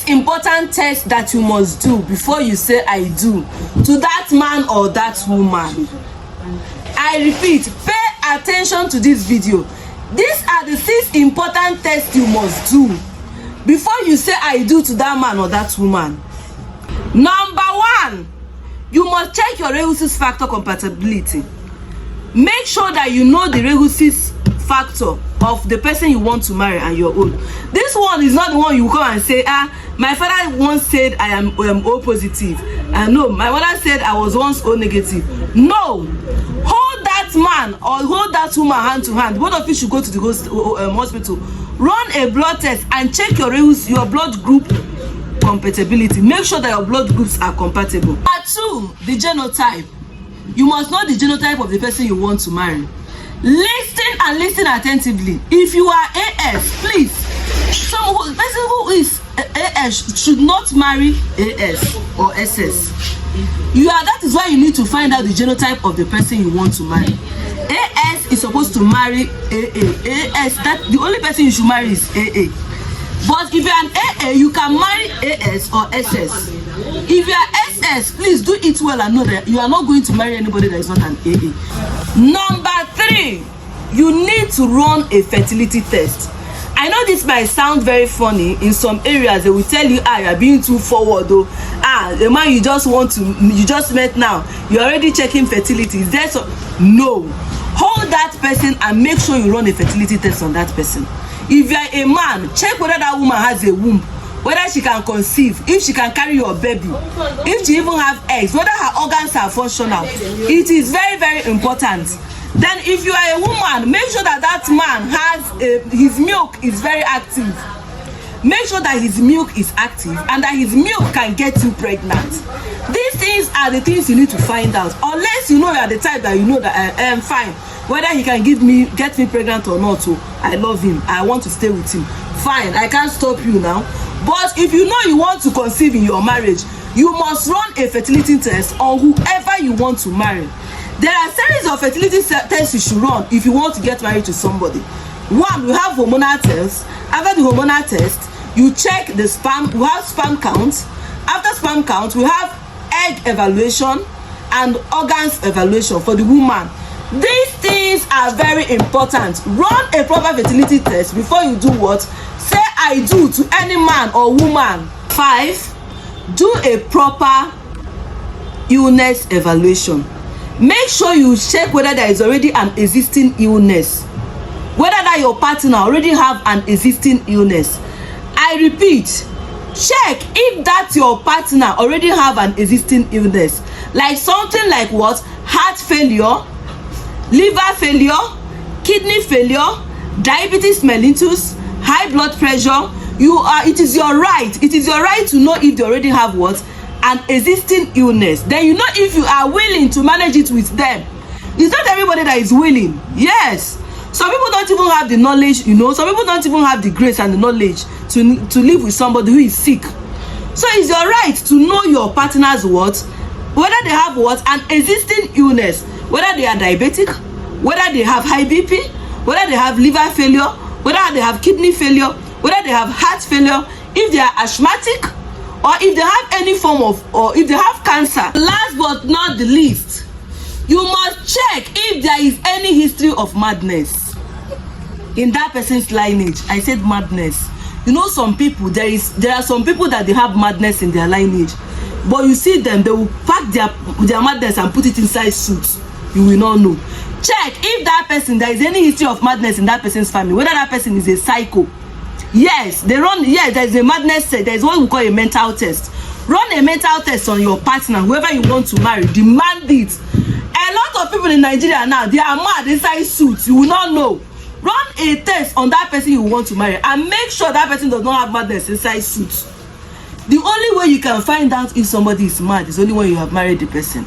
important test that you must do before you say I do to that man or that woman. I repeat, pay attention to this video. These are the 6 important tests you must do before you say I do to that man or that woman. Number 1, you must check your rhesus factor compatibility. Make sure that you know the rhesus factor of the person you want to marry and your own. This one is not the one you come and say, my father once said I am O positive, and no, my mother said I was once O negative. No, hold that man or hold that woman hand to hand. Both of you should go to the hospital, run a blood test and check your blood group compatibility. Make sure that your blood groups are compatible. Number 2, the genotype. You must know the genotype of the person you want to marry. Listen and listen attentively. If you are AS, please, the person who is AS should not marry AS or SS. That is why you need to find out the genotype of the person you want to marry. AS is supposed to marry AA. That the only person you should marry is AA. But if you are an AA, you can marry AS or SS. If you are SS, please do it well and know that you are not going to marry anybody that is not an AA. Number 3, you need to run a fertility test. I know this might sound very funny. In some areas they will tell you, you are being too forward though. The man you just met now, you're already checking fertility. Is there no? Hold that person and make sure you run a fertility test on that person. If you are a man, check whether that woman has a womb, whether she can conceive, if she can carry your baby, if she even have eggs, whether her organs are functional. It is very, very important. Then if you are a woman, make sure that that man has his milk is very active. Make sure that his milk is active and that his milk can get you pregnant. These things are the things you need to find out. Unless you know you are the type that you know that I am fine, whether he can get me pregnant or not. So I love him, I want to stay with him, fine, I can't stop you now. But if you know you want to conceive in your marriage, you must run a fertility test on whoever you want to marry. There are series of fertility tests you should run if you want to get married to somebody. 1, we have hormonal tests. After the hormonal test, you check the sperm. We have sperm count. After sperm count, we have egg evaluation and organs evaluation for the woman. These things are very important. Run a proper fertility test before you do what? Say I do to any man or woman. 5, do a proper illness evaluation. Make sure you check whether there is already an existing illness, whether that your partner already have an existing illness. I repeat, check if that your partner already have an existing illness, like something like what? Heart failure, liver failure, kidney failure, diabetes mellitus, high blood pressure. It is your right. It is your right to know if they already have what? An existing illness. Then you know if you are willing to manage it with them. It's not everybody that is willing. Yes, some people don't even have the knowledge, some people don't even have the grace and the knowledge to live with somebody who is sick. So it's your right to know your partner's what, whether they have what, an existing illness, whether they are diabetic, whether they have high BP, whether they have liver failure, whether they have kidney failure, whether they have heart failure, if they are asthmatic, or if they have any form of, or if they have cancer. Last but not the least, you must check if there is any history of madness in that person's lineage. I said madness. Some people, there are some people that they have madness in their lineage, but you see them, they will pack their madness and put it inside suits. You will not know. Check if that person, there is any history of madness in that person's family, whether that person is a psycho. Yes, there is a madness test. There is what we call a mental test. Run a mental test on your partner, whoever you want to marry. Demand it. A lot of people in Nigeria now, they are mad inside suits. You will not know. Run a test on that person you want to marry and make sure that person does not have madness inside suits. The only way you can find out if somebody is mad is only when you have married the person.